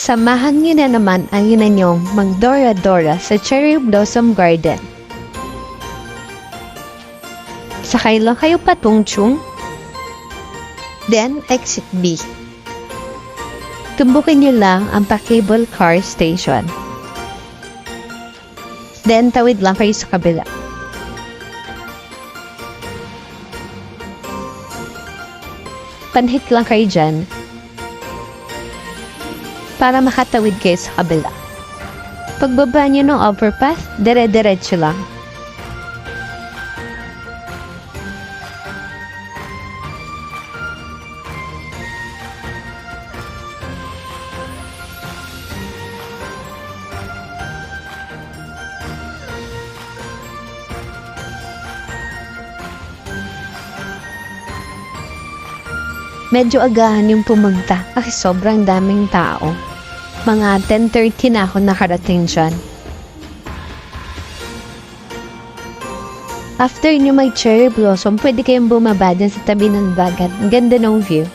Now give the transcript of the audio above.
Samahan niyo na naman ang ina niyong magdora-dora sa Cherry Blossom Garden. Sakay lang kayo patungtong. Then, exit B. Tumbukin niyo lang ang pa-cable car station. Then, tawid lang kayo sa kabila. Panhit lang kayo dyan para makatawid kayo sa kabila. Pagbaba niyo ng overpass, dire-diretso lang. Medyo agahan yung pumunta kasi sobrang daming tao. Mga 10:30 na ako nakarating dyan. After nyo mag cherry blossom, pwede kayong bumaba dyan sa tabi ng dagat. Ang ganda ng view.